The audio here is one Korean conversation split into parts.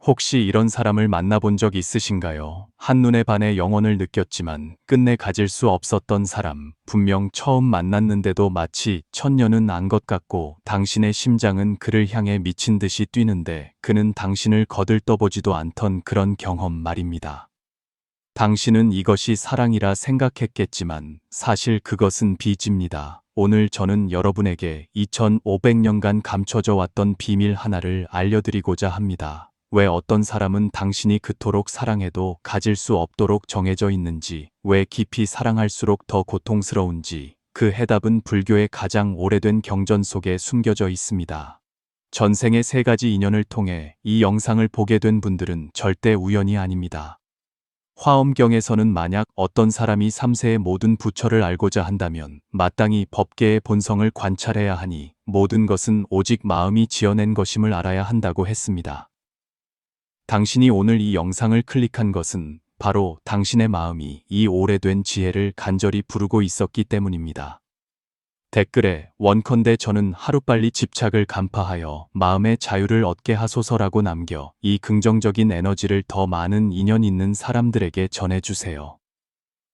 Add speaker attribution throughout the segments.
Speaker 1: 혹시 이런 사람을 만나본 적 있으신가요? 한눈에 반해 영혼을 느꼈지만 끝내 가질 수 없었던 사람. 분명 처음 만났는데도 마치 천년은 안 것 같고 당신의 심장은 그를 향해 미친 듯이 뛰는데 그는 당신을 거들떠보지도 않던 그런 경험 말입니다. 당신은 이것이 사랑이라 생각했겠지만 사실 그것은 빚입니다. 오늘 저는 여러분에게 2500년간 감춰져 왔던 비밀 하나를 알려드리고자 합니다. 왜 어떤 사람은 당신이 그토록 사랑해도 가질 수 없도록 정해져 있는지, 왜 깊이 사랑할수록 더 고통스러운지, 그 해답은 불교의 가장 오래된 경전 속에 숨겨져 있습니다. 전생의 세 가지 인연을 통해 이 영상을 보게 된 분들은 절대 우연이 아닙니다. 화엄경에서는 만약 어떤 사람이 3세의 모든 부처를 알고자 한다면 마땅히 법계의 본성을 관찰해야 하니 모든 것은 오직 마음이 지어낸 것임을 알아야 한다고 했습니다. 당신이 오늘 이 영상을 클릭한 것은 바로 당신의 마음이 이 오래된 지혜를 간절히 부르고 있었기 때문입니다. 댓글에 원컨대 저는 하루빨리 집착을 간파하여 마음의 자유를 얻게 하소서라고 남겨 이 긍정적인 에너지를 더 많은 인연 있는 사람들에게 전해주세요.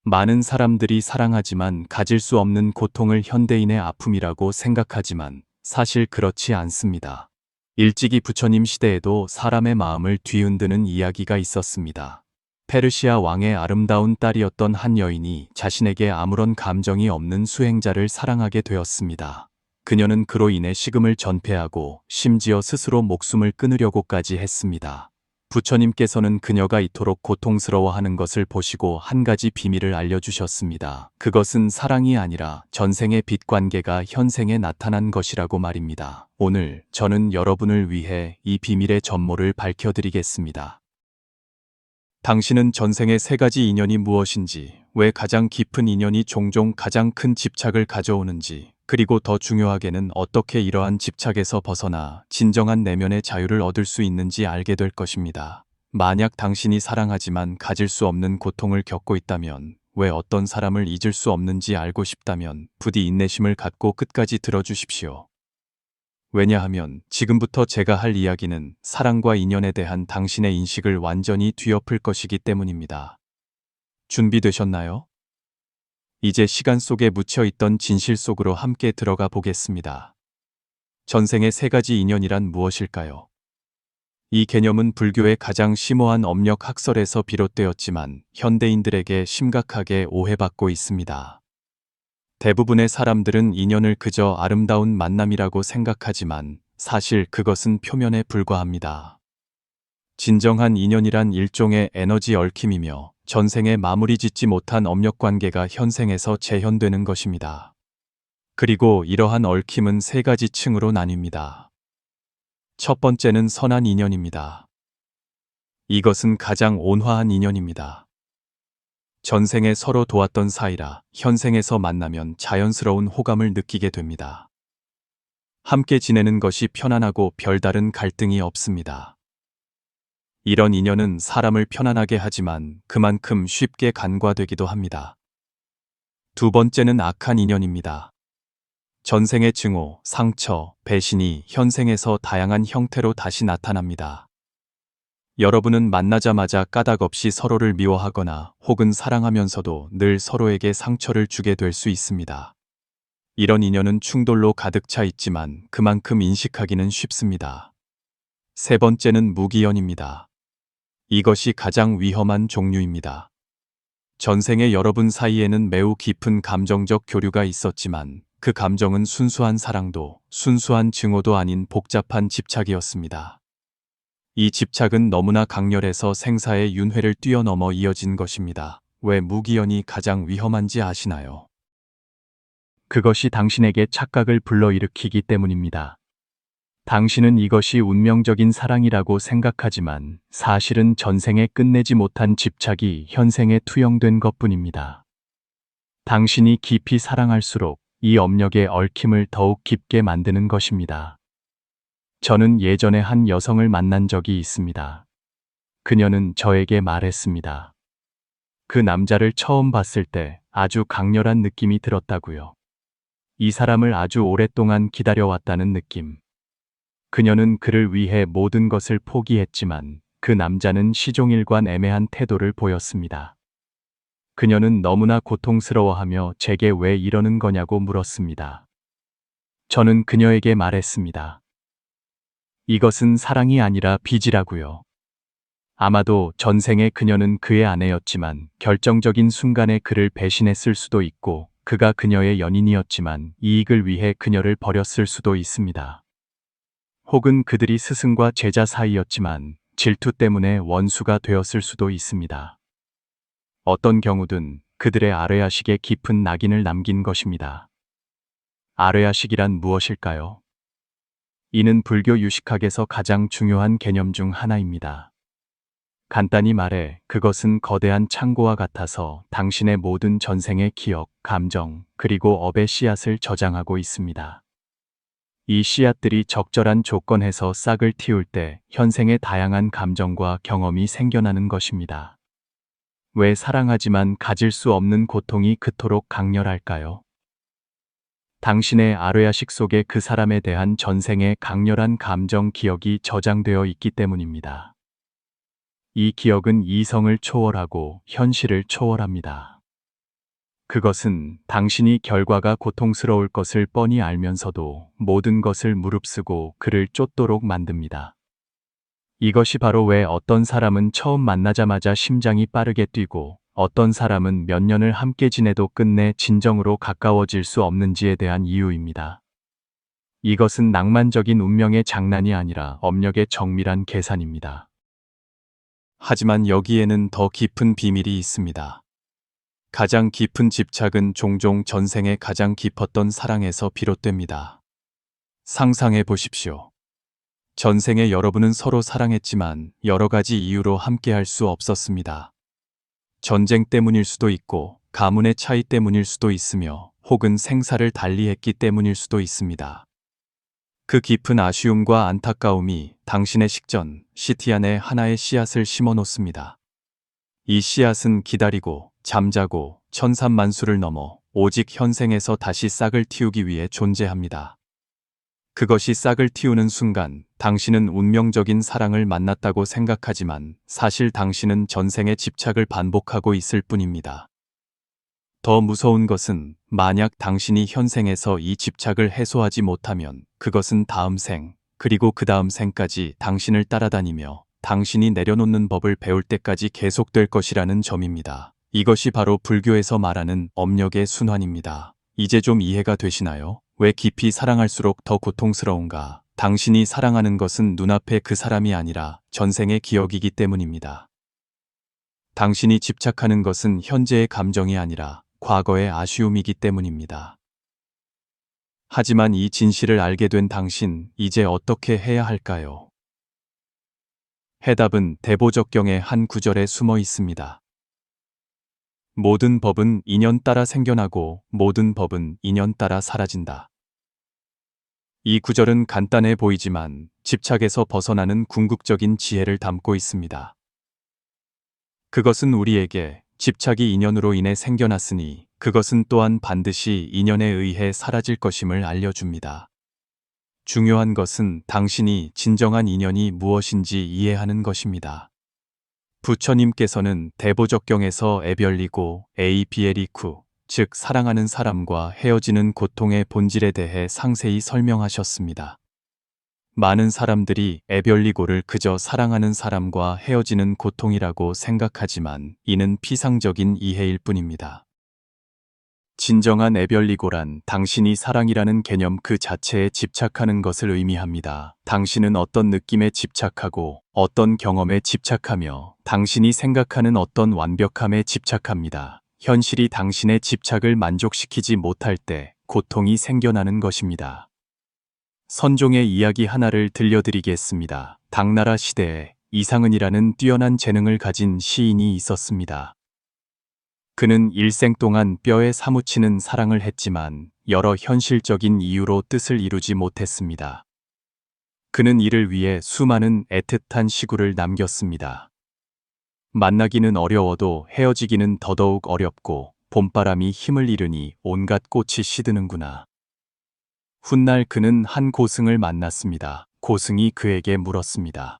Speaker 1: 많은 사람들이 사랑하지만 가질 수 없는 고통을 현대인의 아픔이라고 생각하지만 사실 그렇지 않습니다. 일찍이 부처님 시대에도 사람의 마음을 뒤흔드는 이야기가 있었습니다. 페르시아 왕의 아름다운 딸이었던 한 여인이 자신에게 아무런 감정이 없는 수행자를 사랑하게 되었습니다. 그녀는 그로 인해 식음을 전폐하고 심지어 스스로 목숨을 끊으려고까지 했습니다. 부처님께서는 그녀가 이토록 고통스러워하는 것을 보시고 한 가지 비밀을 알려주셨습니다. 그것은 사랑이 아니라 전생의 빚 관계가 현생에 나타난 것이라고 말입니다. 오늘 저는 여러분을 위해 이 비밀의 전모를 밝혀드리겠습니다. 당신은 전생의 세 가지 인연이 무엇인지, 왜 가장 깊은 인연이 종종 가장 큰 집착을 가져오는지, 그리고 더 중요하게는 어떻게 이러한 집착에서 벗어나 진정한 내면의 자유를 얻을 수 있는지 알게 될 것입니다. 만약 당신이 사랑하지만 가질 수 없는 고통을 겪고 있다면, 왜 어떤 사람을 잊을 수 없는지 알고 싶다면 부디 인내심을 갖고 끝까지 들어주십시오. 왜냐하면 지금부터 제가 할 이야기는 사랑과 인연에 대한 당신의 인식을 완전히 뒤엎을 것이기 때문입니다. 준비되셨나요? 이제 시간 속에 묻혀있던 진실 속으로 함께 들어가 보겠습니다. 전생의 세 가지 인연이란 무엇일까요? 이 개념은 불교의 가장 심오한 업력 학설에서 비롯되었지만 현대인들에게 심각하게 오해받고 있습니다. 대부분의 사람들은 인연을 그저 아름다운 만남이라고 생각하지만 사실 그것은 표면에 불과합니다. 진정한 인연이란 일종의 에너지 얽힘이며 전생에 마무리 짓지 못한 업력관계가 현생에서 재현되는 것입니다. 그리고 이러한 얽힘은 세 가지 층으로 나뉩니다. 첫 번째는 선한 인연입니다. 이것은 가장 온화한 인연입니다. 전생에 서로 도왔던 사이라 현생에서 만나면 자연스러운 호감을 느끼게 됩니다. 함께 지내는 것이 편안하고 별다른 갈등이 없습니다. 이런 인연은 사람을 편안하게 하지만 그만큼 쉽게 간과되기도 합니다. 두 번째는 악한 인연입니다. 전생의 증오, 상처, 배신이 현생에서 다양한 형태로 다시 나타납니다. 여러분은 만나자마자 까닭없이 서로를 미워하거나 혹은 사랑하면서도 늘 서로에게 상처를 주게 될 수 있습니다. 이런 인연은 충돌로 가득 차 있지만 그만큼 인식하기는 쉽습니다. 세 번째는 무기연입니다. 이것이 가장 위험한 종류입니다. 전생의 여러분 사이에는 매우 깊은 감정적 교류가 있었지만 그 감정은 순수한 사랑도 순수한 증오도 아닌 복잡한 집착이었습니다. 이 집착은 너무나 강렬해서 생사의 윤회를 뛰어넘어 이어진 것입니다. 왜 무기연이 가장 위험한지 아시나요? 그것이 당신에게 착각을 불러일으키기 때문입니다. 당신은 이것이 운명적인 사랑이라고 생각하지만 사실은 전생에 끝내지 못한 집착이 현생에 투영된 것뿐입니다. 당신이 깊이 사랑할수록 이 업력의 얽힘을 더욱 깊게 만드는 것입니다. 저는 예전에 한 여성을 만난 적이 있습니다. 그녀는 저에게 말했습니다. 그 남자를 처음 봤을 때 아주 강렬한 느낌이 들었다고요. 이 사람을 아주 오랫동안 기다려왔다는 느낌. 그녀는 그를 위해 모든 것을 포기했지만 그 남자는 시종일관 애매한 태도를 보였습니다. 그녀는 너무나 고통스러워하며 제게 왜 이러는 거냐고 물었습니다. 저는 그녀에게 말했습니다. 이것은 사랑이 아니라 빚이라고요. 아마도 전생에 그녀는 그의 아내였지만 결정적인 순간에 그를 배신했을 수도 있고 그가 그녀의 연인이었지만 이익을 위해 그녀를 버렸을 수도 있습니다. 혹은 그들이 스승과 제자 사이였지만 질투 때문에 원수가 되었을 수도 있습니다. 어떤 경우든 그들의 아뢰야식에 깊은 낙인을 남긴 것입니다. 아뢰야식이란 무엇일까요? 이는 불교 유식학에서 가장 중요한 개념 중 하나입니다. 간단히 말해 그것은 거대한 창고와 같아서 당신의 모든 전생의 기억, 감정, 그리고 업의 씨앗을 저장하고 있습니다. 이 씨앗들이 적절한 조건에서 싹을 틔울 때 현생의 다양한 감정과 경험이 생겨나는 것입니다. 왜 사랑하지만 가질 수 없는 고통이 그토록 강렬할까요? 당신의 아뢰야식 속에 그 사람에 대한 전생의 강렬한 감정 기억이 저장되어 있기 때문입니다. 이 기억은 이성을 초월하고 현실을 초월합니다. 그것은 당신이 결과가 고통스러울 것을 뻔히 알면서도 모든 것을 무릅쓰고 그를 쫓도록 만듭니다. 이것이 바로 왜 어떤 사람은 처음 만나자마자 심장이 빠르게 뛰고 어떤 사람은 몇 년을 함께 지내도 끝내 진정으로 가까워질 수 없는지에 대한 이유입니다. 이것은 낭만적인 운명의 장난이 아니라 업력의 정밀한 계산입니다. 하지만 여기에는 더 깊은 비밀이 있습니다. 가장 깊은 집착은 종종 전생에 가장 깊었던 사랑에서 비롯됩니다. 상상해 보십시오. 전생에 여러분은 서로 사랑했지만 여러 가지 이유로 함께할 수 없었습니다. 전쟁 때문일 수도 있고 가문의 차이 때문일 수도 있으며 혹은 생사를 달리했기 때문일 수도 있습니다. 그 깊은 아쉬움과 안타까움이 당신의 식전, 시티 안에 하나의 씨앗을 심어 놓습니다. 이 씨앗은 기다리고 잠자고 천산만수를 넘어 오직 현생에서 다시 싹을 틔우기 위해 존재합니다. 그것이 싹을 틔우는 순간 당신은 운명적인 사랑을 만났다고 생각하지만 사실 당신은 전생의 집착을 반복하고 있을 뿐입니다. 더 무서운 것은 만약 당신이 현생에서 이 집착을 해소하지 못하면 그것은 다음 생, 그리고 그 다음 생까지 당신을 따라다니며 당신이 내려놓는 법을 배울 때까지 계속될 것이라는 점입니다. 이것이 바로 불교에서 말하는 업력의 순환입니다. 이제 좀 이해가 되시나요? 왜 깊이 사랑할수록 더 고통스러운가? 당신이 사랑하는 것은 눈앞의 그 사람이 아니라 전생의 기억이기 때문입니다. 당신이 집착하는 것은 현재의 감정이 아니라 과거의 아쉬움이기 때문입니다. 하지만 이 진실을 알게 된 당신, 이제 어떻게 해야 할까요? 해답은 대보적경의 한 구절에 숨어 있습니다. 모든 법은 인연 따라 생겨나고 모든 법은 인연 따라 사라진다. 이 구절은 간단해 보이지만 집착에서 벗어나는 궁극적인 지혜를 담고 있습니다. 그것은 우리에게 집착이 인연으로 인해 생겨났으니 그것은 또한 반드시 인연에 의해 사라질 것임을 알려줍니다. 중요한 것은 당신이 진정한 인연이 무엇인지 이해하는 것입니다. 부처님께서는 대보적경에서 에별리고 에이비에리쿠, 즉 사랑하는 사람과 헤어지는 고통의 본질에 대해 상세히 설명하셨습니다. 많은 사람들이 에별리고를 그저 사랑하는 사람과 헤어지는 고통이라고 생각하지만 이는 피상적인 이해일 뿐입니다. 진정한 에별리고란 당신이 사랑이라는 개념 그 자체에 집착하는 것을 의미합니다. 당신은 어떤 느낌에 집착하고 어떤 경험에 집착하며 당신이 생각하는 어떤 완벽함에 집착합니다. 현실이 당신의 집착을 만족시키지 못할 때 고통이 생겨나는 것입니다. 선종의 이야기 하나를 들려드리겠습니다. 당나라 시대에 이상은이라는 뛰어난 재능을 가진 시인이 있었습니다. 그는 일생 동안 뼈에 사무치는 사랑을 했지만 여러 현실적인 이유로 뜻을 이루지 못했습니다. 그는 이를 위해 수많은 애틋한 시구를 남겼습니다. 만나기는 어려워도 헤어지기는 더더욱 어렵고 봄바람이 힘을 잃으니 온갖 꽃이 시드는구나. 훗날 그는 한 고승을 만났습니다. 고승이 그에게 물었습니다.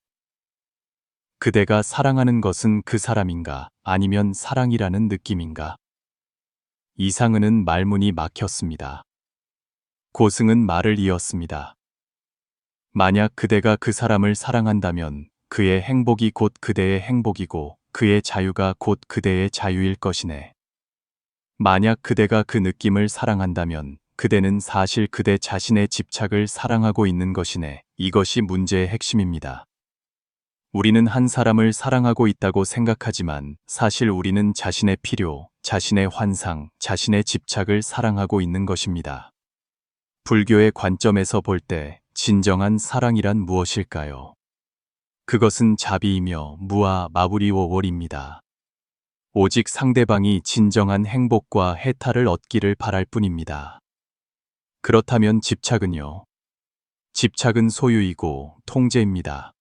Speaker 1: 그대가 사랑하는 것은 그 사람인가, 아니면 사랑이라는 느낌인가? 이상은은 말문이 막혔습니다. 고승은 말을 이었습니다. 만약 그대가 그 사람을 사랑한다면 그의 행복이 곧 그대의 행복이고 그의 자유가 곧 그대의 자유일 것이네. 만약 그대가 그 느낌을 사랑한다면 그대는 사실 그대 자신의 집착을 사랑하고 있는 것이네. 이것이 문제의 핵심입니다. 우리는 한 사람을 사랑하고 있다고 생각하지만 사실 우리는 자신의 필요, 자신의 환상, 자신의 집착을 사랑하고 있는 것입니다. 불교의 관점에서 볼 때 진정한 사랑이란 무엇일까요? 그것은 자비이며 무아 마부리워월입니다. 오직 상대방이 진정한 행복과 해탈을 얻기를 바랄 뿐입니다. 그렇다면 집착은요? 집착은 소유이고 통제입니다.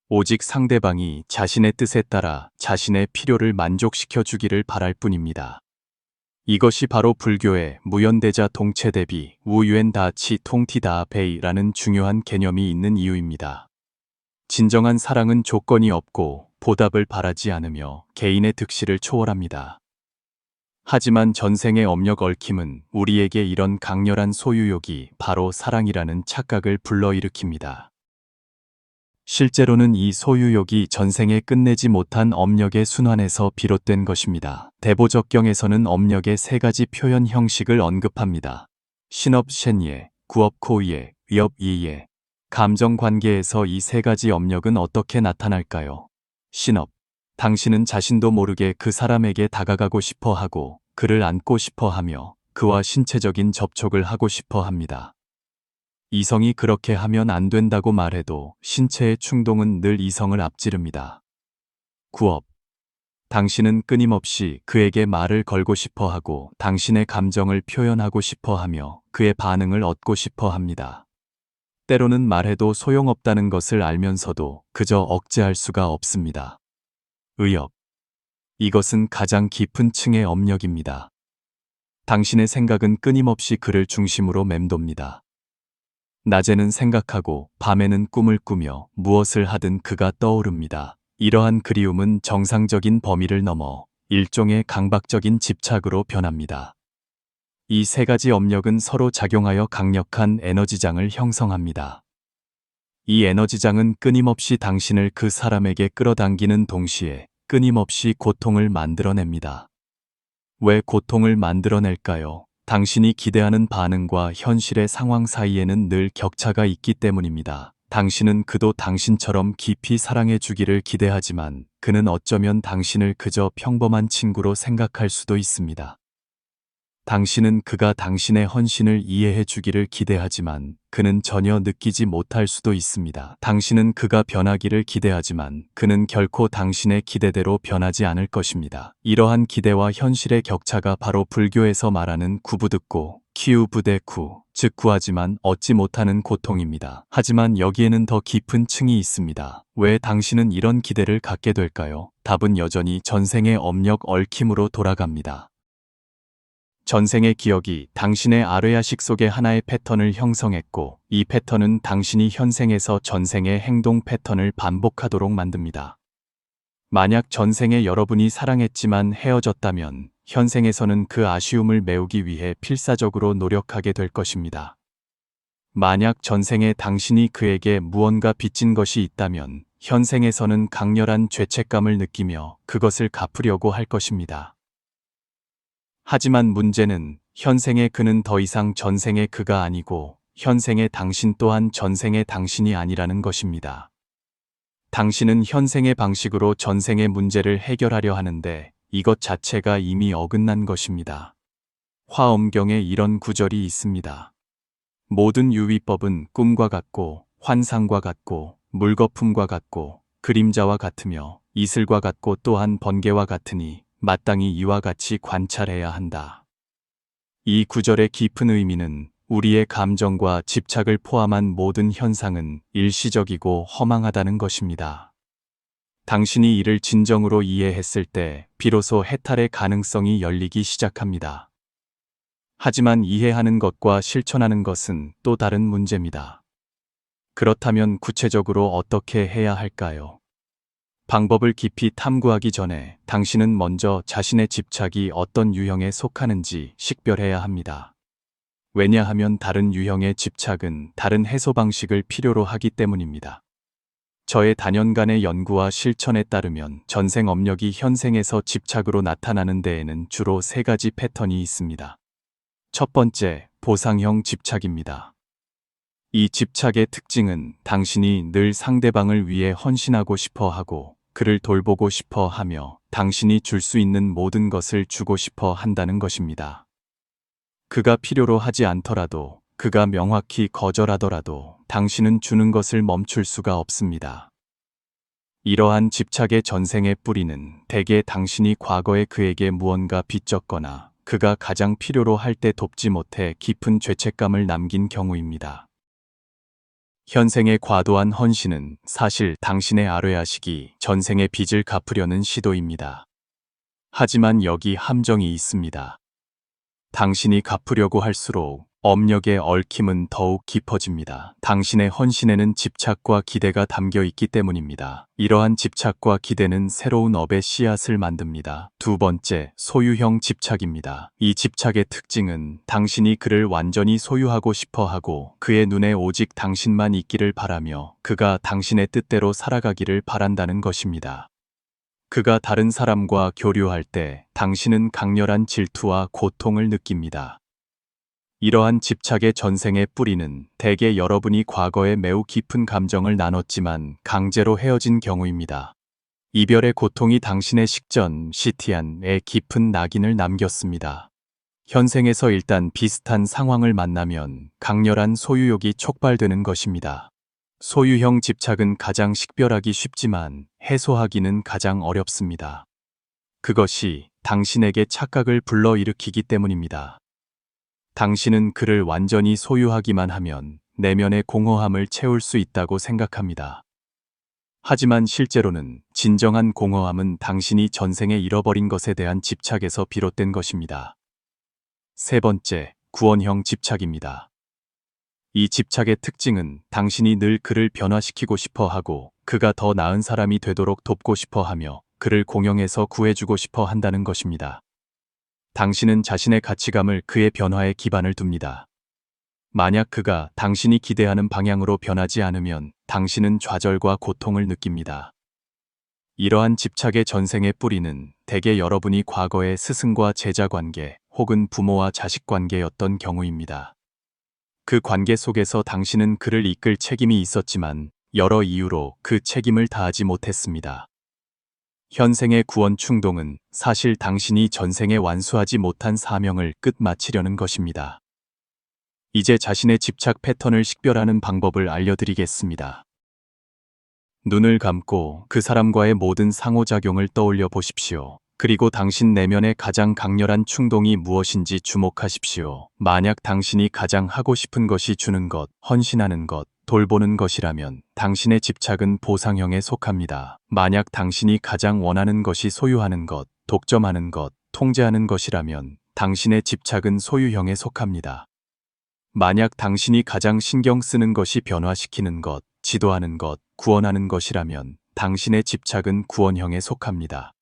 Speaker 1: 오직 상대방이 자신의 뜻에 따라 자신의 필요를 만족시켜 주기를 바랄 뿐입니다. 이것이 바로 불교의 무연대자 동체대비 우유엔다치 통티다베이라는 중요한 개념이 있는 이유입니다. 진정한 사랑은 조건이 없고 보답을 바라지 않으며 개인의 득실을 초월합니다. 하지만 전생의 업력 얽힘은 우리에게 이런 강렬한 소유욕이 바로 사랑이라는 착각을 불러일으킵니다. 실제로는 이 소유욕이 전생에 끝내지 못한 업력의 순환에서 비롯된 것입니다. 대보적경에서는 업력의 세 가지 표현 형식을 언급합니다. 신업 셴예, 구업 코예, 위업 이예. 감정 관계에서 이 세 가지 업력은 어떻게 나타날까요? 신업. 당신은 자신도 모르게 그 사람에게 다가가고 싶어 하고 그를 안고 싶어 하며 그와 신체적인 접촉을 하고 싶어 합니다. 이성이 그렇게 하면 안 된다고 말해도 신체의 충동은 늘 이성을 앞지릅니다. 구업. 당신은 끊임없이 그에게 말을 걸고 싶어 하고 당신의 감정을 표현하고 싶어 하며 그의 반응을 얻고 싶어 합니다. 때로는 말해도 소용없다는 것을 알면서도 그저 억제할 수가 없습니다. 의업. 이것은 가장 깊은 층의 업력입니다. 당신의 생각은 끊임없이 그를 중심으로 맴돕니다. 낮에는 생각하고 밤에는 꿈을 꾸며 무엇을 하든 그가 떠오릅니다. 이러한 그리움은 정상적인 범위를 넘어 일종의 강박적인 집착으로 변합니다. 이 세 가지 업력은 서로 작용하여 강력한 에너지장을 형성합니다. 이 에너지장은 끊임없이 당신을 그 사람에게 끌어당기는 동시에 끊임없이 고통을 만들어냅니다. 왜 고통을 만들어낼까요? 당신이 기대하는 반응과 현실의 상황 사이에는 늘 격차가 있기 때문입니다. 당신은 그도 당신처럼 깊이 사랑해 주기를 기대하지만 그는 어쩌면 당신을 그저 평범한 친구로 생각할 수도 있습니다. 당신은 그가 당신의 헌신을 이해해 주기를 기대하지만 그는 전혀 느끼지 못할 수도 있습니다. 당신은 그가 변하기를 기대하지만 그는 결코 당신의 기대대로 변하지 않을 것입니다. 이러한 기대와 현실의 격차가 바로 불교에서 말하는 구부듣고 키우부대쿠, 즉 구하지만 얻지 못하는 고통입니다. 하지만 여기에는 더 깊은 층이 있습니다. 왜 당신은 이런 기대를 갖게 될까요? 답은 여전히 전생의 업력 얽힘으로 돌아갑니다. 전생의 기억이 당신의 아뢰야식 속에 하나의 패턴을 형성했고 이 패턴은 당신이 현생에서 전생의 행동 패턴을 반복하도록 만듭니다. 만약 전생에 여러분이 사랑했지만 헤어졌다면 현생에서는 그 아쉬움을 메우기 위해 필사적으로 노력하게 될 것입니다. 만약 전생에 당신이 그에게 무언가 빚진 것이 있다면 현생에서는 강렬한 죄책감을 느끼며 그것을 갚으려고 할 것입니다. 하지만 문제는 현생의 그는 더 이상 전생의 그가 아니고 현생의 당신 또한 전생의 당신이 아니라는 것입니다. 당신은 현생의 방식으로 전생의 문제를 해결하려 하는데 이것 자체가 이미 어긋난 것입니다. 화엄경에 이런 구절이 있습니다. 모든 유의법은 꿈과 같고 환상과 같고 물거품과 같고 그림자와 같으며 이슬과 같고 또한 번개와 같으니 마땅히 이와 같이 관찰해야 한다. 이 구절의 깊은 의미는 우리의 감정과 집착을 포함한 모든 현상은 일시적이고 허망하다는 것입니다. 당신이 이를 진정으로 이해했을 때 비로소 해탈의 가능성이 열리기 시작합니다. 하지만 이해하는 것과 실천하는 것은 또 다른 문제입니다. 그렇다면 구체적으로 어떻게 해야 할까요? 방법을 깊이 탐구하기 전에 당신은 먼저 자신의 집착이 어떤 유형에 속하는지 식별해야 합니다. 왜냐하면 다른 유형의 집착은 다른 해소 방식을 필요로 하기 때문입니다. 저의 다년간의 연구와 실천에 따르면 전생 업력이 현생에서 집착으로 나타나는 데에는 주로 세 가지 패턴이 있습니다. 첫 번째, 보상형 집착입니다. 이 집착의 특징은 당신이 늘 상대방을 위해 헌신하고 싶어 하고 그를 돌보고 싶어 하며 당신이 줄 수 있는 모든 것을 주고 싶어 한다는 것입니다. 그가 필요로 하지 않더라도, 그가 명확히 거절하더라도 당신은 주는 것을 멈출 수가 없습니다. 이러한 집착의 전생의 뿌리는 대개 당신이 과거에 그에게 무언가 빚졌거나 그가 가장 필요로 할 때 돕지 못해 깊은 죄책감을 남긴 경우입니다. 현생의 과도한 헌신은 사실 당신의 아뢰아식이 전생의 빚을 갚으려는 시도입니다. 하지만 여기 함정이 있습니다. 당신이 갚으려고 할수록 업력의 얽힘은 더욱 깊어집니다. 당신의 헌신에는 집착과 기대가 담겨 있기 때문입니다. 이러한 집착과 기대는 새로운 업의 씨앗을 만듭니다. 두 번째, 소유형 집착입니다. 이 집착의 특징은 당신이 그를 완전히 소유하고 싶어 하고 그의 눈에 오직 당신만 있기를 바라며 그가 당신의 뜻대로 살아가기를 바란다는 것입니다. 그가 다른 사람과 교류할 때 당신은 강렬한 질투와 고통을 느낍니다. 이러한 집착의 전생의 뿌리는 대개 여러분이 과거에 매우 깊은 감정을 나눴지만 강제로 헤어진 경우입니다. 이별의 고통이 당신의 식전, 시티안에 깊은 낙인을 남겼습니다. 현생에서 일단 비슷한 상황을 만나면 강렬한 소유욕이 촉발되는 것입니다. 소유형 집착은 가장 식별하기 쉽지만 해소하기는 가장 어렵습니다. 그것이 당신에게 착각을 불러일으키기 때문입니다. 당신은 그를 완전히 소유하기만 하면 내면의 공허함을 채울 수 있다고 생각합니다. 하지만 실제로는 진정한 공허함은 당신이 전생에 잃어버린 것에 대한 집착에서 비롯된 것입니다. 세 번째, 구원형 집착입니다. 이 집착의 특징은 당신이 늘 그를 변화시키고 싶어 하고 그가 더 나은 사람이 되도록 돕고 싶어 하며 그를 공영에서 구해주고 싶어 한다는 것입니다. 당신은 자신의 가치감을 그의 변화에 기반을 둡니다. 만약 그가 당신이 기대하는 방향으로 변하지 않으면 당신은 좌절과 고통을 느낍니다. 이러한 집착의 전생의 뿌리는 대개 여러분이 과거의 스승과 제자 관계 혹은 부모와 자식 관계였던 경우입니다. 그 관계 속에서 당신은 그를 이끌 책임이 있었지만 여러 이유로 그 책임을 다하지 못했습니다. 현생의 구원 충동은 사실 당신이 전생에 완수하지 못한 사명을 끝마치려는 것입니다. 이제 자신의 집착 패턴을 식별하는 방법을 알려드리겠습니다. 눈을 감고 그 사람과의 모든 상호작용을 떠올려 보십시오. 그리고 당신 내면의 가장 강렬한 충동이 무엇인지 주목하십시오. 만약 당신이 가장 하고 싶은 것이 주는 것, 헌신하는 것, 돌보는 것이라면 당신의 집착은 보상형에 속합니다. 만약 당신이 가장 원하는 것이 소유하는 것, 독점하는 것, 통제하는 것이라면 당신의 집착은 소유형에 속합니다. 만약 당신이 가장 신경 쓰는 것이 변화시키는 것, 지도하는 것, 구원하는 것이라면 당신의 집착은 구원형에 속합니다.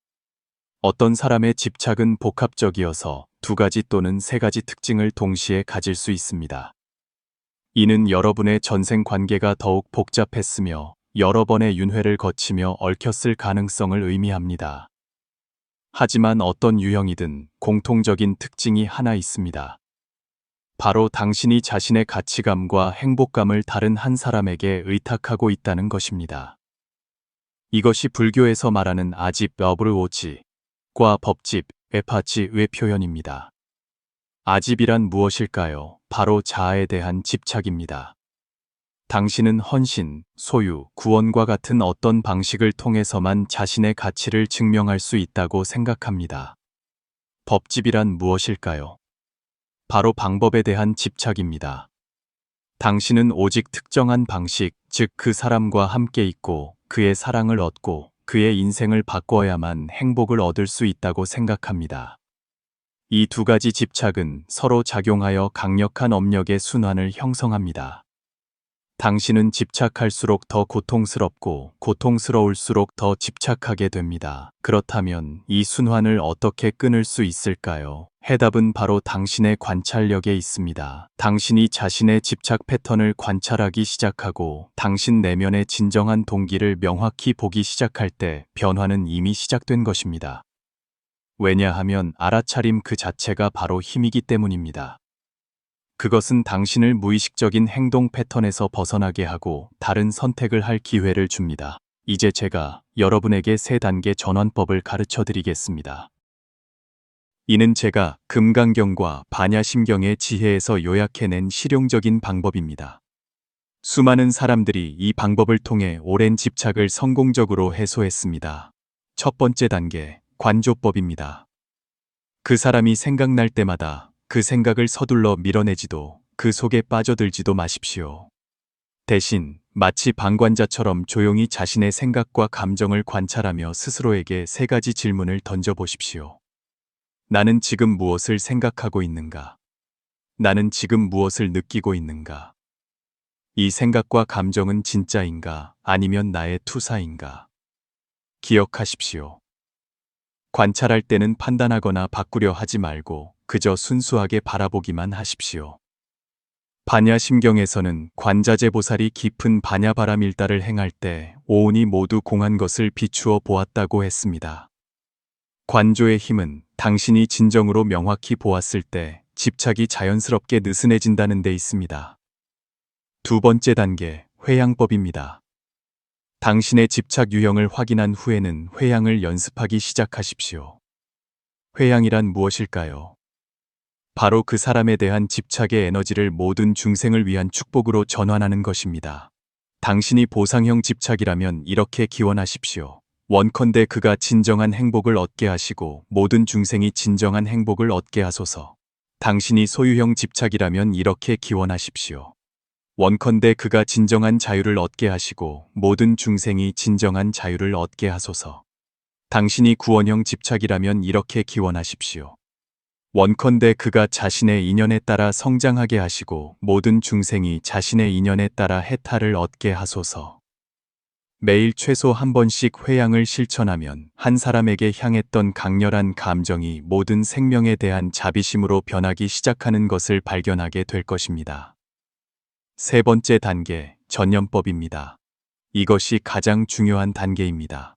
Speaker 1: 어떤 사람의 집착은 복합적이어서 두 가지 또는 세 가지 특징을 동시에 가질 수 있습니다. 이는 여러분의 전생 관계가 더욱 복잡했으며 여러 번의 윤회를 거치며 얽혔을 가능성을 의미합니다. 하지만 어떤 유형이든 공통적인 특징이 하나 있습니다. 바로 당신이 자신의 가치감과 행복감을 다른 한 사람에게 의탁하고 있다는 것입니다. 이것이 불교에서 말하는 아집 러브르오지과 법집 에파치의 표현입니다. 아집이란 무엇일까요? 바로 자아에 대한 집착입니다. 당신은 헌신, 소유, 구원과 같은 어떤 방식을 통해서만 자신의 가치를 증명할 수 있다고 생각합니다. 법집이란 무엇일까요? 바로 방법에 대한 집착입니다. 당신은 오직 특정한 방식, 즉 그 사람과 함께 있고 그의 사랑을 얻고 그의 인생을 바꿔야만 행복을 얻을 수 있다고 생각합니다. 이 두 가지 집착은 서로 작용하여 강력한 업력의 순환을 형성합니다. 당신은 집착할수록 더 고통스럽고 고통스러울수록 더 집착하게 됩니다. 그렇다면 이 순환을 어떻게 끊을 수 있을까요? 해답은 바로 당신의 관찰력에 있습니다. 당신이 자신의 집착 패턴을 관찰하기 시작하고 당신 내면의 진정한 동기를 명확히 보기 시작할 때 변화는 이미 시작된 것입니다. 왜냐하면 알아차림 그 자체가 바로 힘이기 때문입니다. 그것은 당신을 무의식적인 행동 패턴에서 벗어나게 하고 다른 선택을 할 기회를 줍니다. 이제 제가 여러분에게 3단계 전환법을 가르쳐 드리겠습니다. 이는 제가 금강경과 반야심경의 지혜에서 요약해낸 실용적인 방법입니다. 수많은 사람들이 이 방법을 통해 오랜 집착을 성공적으로 해소했습니다. 첫 번째 단계, 관조법입니다. 그 사람이 생각날 때마다 그 생각을 서둘러 밀어내지도 그 속에 빠져들지도 마십시오. 대신 마치 방관자처럼 조용히 자신의 생각과 감정을 관찰하며 스스로에게 3가지 질문을 던져보십시오. 나는 지금 무엇을 생각하고 있는가? 나는 지금 무엇을 느끼고 있는가? 이 생각과 감정은 진짜인가? 아니면 나의 투사인가? 기억하십시오. 관찰할 때는 판단하거나 바꾸려 하지 말고 그저 순수하게 바라보기만 하십시오. 반야심경에서는 관자재 보살이 깊은 반야바라밀다를 행할 때 오온이 모두 공한 것을 비추어 보았다고 했습니다. 관조의 힘은 당신이 진정으로 명확히 보았을 때 집착이 자연스럽게 느슨해진다는 데 있습니다. 두 번째 단계, 회양법입니다. 당신의 집착 유형을 확인한 후에는 회양을 연습하기 시작하십시오. 회양이란 무엇일까요? 바로 그 사람에 대한 집착의 에너지를 모든 중생을 위한 축복으로 전환하는 것입니다. 당신이 보상형 집착이라면 이렇게 기원하십시오. 원컨대 그가 진정한 행복을 얻게 하시고 모든 중생이 진정한 행복을 얻게 하소서. 당신이 소유형 집착이라면 이렇게 기원하십시오. 원컨대 그가 진정한 자유를 얻게 하시고 모든 중생이 진정한 자유를 얻게 하소서. 당신이 구원형 집착이라면 이렇게 기원하십시오. 원컨대 그가 자신의 인연에 따라 성장하게 하시고 모든 중생이 자신의 인연에 따라 해탈을 얻게 하소서. 매일 최소 한 번씩 회양을 실천하면 한 사람에게 향했던 강렬한 감정이 모든 생명에 대한 자비심으로 변하기 시작하는 것을 발견하게 될 것입니다. 세 번째 단계, 전념법입니다. 이것이 가장 중요한 단계입니다.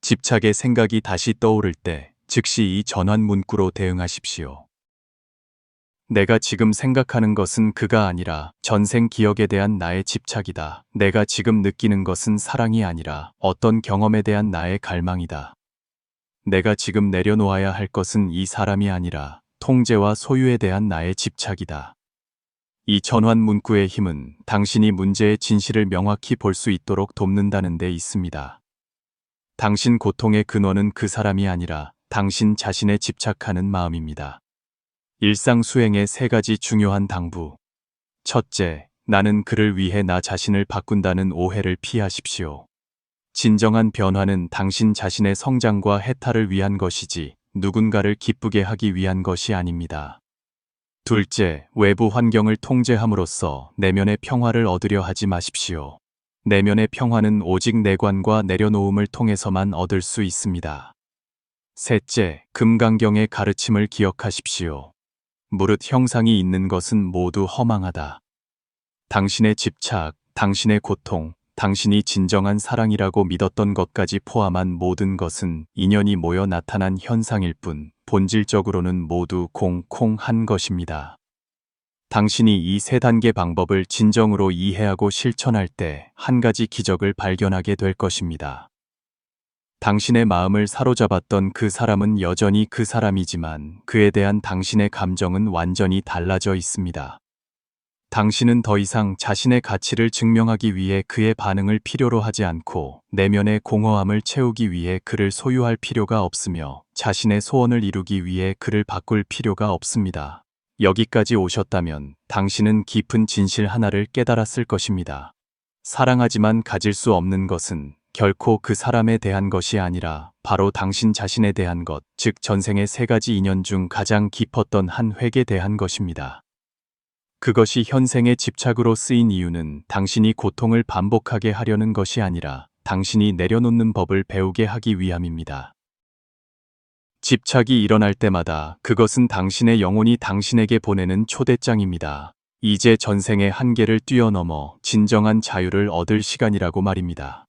Speaker 1: 집착의 생각이 다시 떠오를 때 즉시 이 전환 문구로 대응하십시오. 내가 지금 생각하는 것은 그가 아니라 전생 기억에 대한 나의 집착이다. 내가 지금 느끼는 것은 사랑이 아니라 어떤 경험에 대한 나의 갈망이다. 내가 지금 내려놓아야 할 것은 이 사람이 아니라 통제와 소유에 대한 나의 집착이다. 이 전환 문구의 힘은 당신이 문제의 진실을 명확히 볼 수 있도록 돕는다는 데 있습니다. 당신 고통의 근원은 그 사람이 아니라 당신 자신에 집착하는 마음입니다. 일상 수행의 3가지 중요한 당부. 첫째, 나는 그를 위해 나 자신을 바꾼다는 오해를 피하십시오. 진정한 변화는 당신 자신의 성장과 해탈을 위한 것이지 누군가를 기쁘게 하기 위한 것이 아닙니다. 둘째, 외부 환경을 통제함으로써 내면의 평화를 얻으려 하지 마십시오. 내면의 평화는 오직 내관과 내려놓음을 통해서만 얻을 수 있습니다. 셋째, 금강경의 가르침을 기억하십시오. 무릇 형상이 있는 것은 모두 허망하다. 당신의 집착, 당신의 고통, 당신이 진정한 사랑이라고 믿었던 것까지 포함한 모든 것은 인연이 모여 나타난 현상일 뿐 본질적으로는 모두 공한 것입니다. 당신이 이 3단계 방법을 진정으로 이해하고 실천할 때 한 가지 기적을 발견하게 될 것입니다. 당신의 마음을 사로잡았던 그 사람은 여전히 그 사람이지만 그에 대한 당신의 감정은 완전히 달라져 있습니다. 당신은 더 이상 자신의 가치를 증명하기 위해 그의 반응을 필요로 하지 않고 내면의 공허함을 채우기 위해 그를 소유할 필요가 없으며 자신의 소원을 이루기 위해 그를 바꿀 필요가 없습니다. 여기까지 오셨다면 당신은 깊은 진실 하나를 깨달았을 것입니다. 사랑하지만 가질 수 없는 것은 결코 그 사람에 대한 것이 아니라 바로 당신 자신에 대한 것, 즉 전생의 3가지 인연 중 가장 깊었던 한 획에 대한 것입니다. 그것이 현생의 집착으로 쓰인 이유는 당신이 고통을 반복하게 하려는 것이 아니라 당신이 내려놓는 법을 배우게 하기 위함입니다. 집착이 일어날 때마다 그것은 당신의 영혼이 당신에게 보내는 초대장입니다. 이제 전생의 한계를 뛰어넘어 진정한 자유를 얻을 시간이라고 말입니다.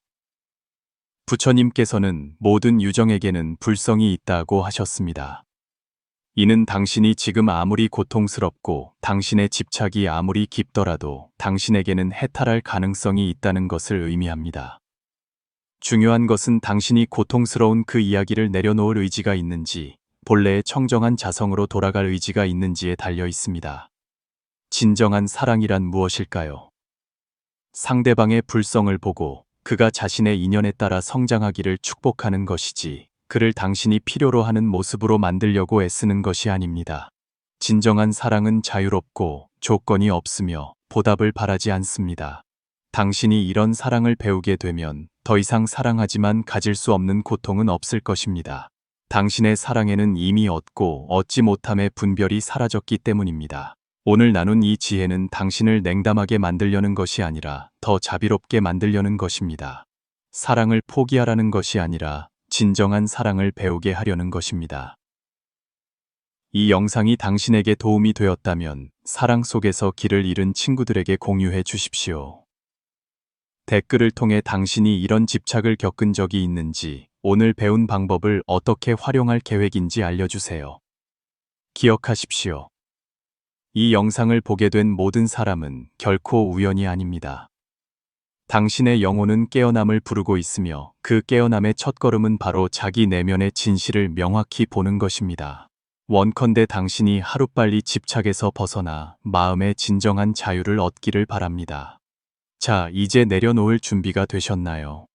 Speaker 1: 부처님께서는 모든 유정에게는 불성이 있다고 하셨습니다. 이는 당신이 지금 아무리 고통스럽고 당신의 집착이 아무리 깊더라도 당신에게는 해탈할 가능성이 있다는 것을 의미합니다. 중요한 것은 당신이 고통스러운 그 이야기를 내려놓을 의지가 있는지, 본래의 청정한 자성으로 돌아갈 의지가 있는지에 달려 있습니다. 진정한 사랑이란 무엇일까요? 상대방의 불성을 보고 그가 자신의 인연에 따라 성장하기를 축복하는 것이지, 그를 당신이 필요로 하는 모습으로 만들려고 애쓰는 것이 아닙니다. 진정한 사랑은 자유롭고 조건이 없으며 보답을 바라지 않습니다. 당신이 이런 사랑을 배우게 되면 더 이상 사랑하지만 가질 수 없는 고통은 없을 것입니다. 당신의 사랑에는 이미 얻고 얻지 못함의 분별이 사라졌기 때문입니다. 오늘 나눈 이 지혜는 당신을 냉담하게 만들려는 것이 아니라 더 자비롭게 만들려는 것입니다. 사랑을 포기하라는 것이 아니라 진정한 사랑을 배우게 하려는 것입니다. 이 영상이 당신에게 도움이 되었다면 사랑 속에서 길을 잃은 친구들에게 공유해 주십시오. 댓글을 통해 당신이 이런 집착을 겪은 적이 있는지, 오늘 배운 방법을 어떻게 활용할 계획인지 알려주세요. 기억하십시오. 이 영상을 보게 된 모든 사람은 결코 우연이 아닙니다. 당신의 영혼은 깨어남을 부르고 있으며 그 깨어남의 첫걸음은 바로 자기 내면의 진실을 명확히 보는 것입니다. 원컨대 당신이 하루빨리 집착에서 벗어나 마음의 진정한 자유를 얻기를 바랍니다. 자, 이제 내려놓을 준비가 되셨나요?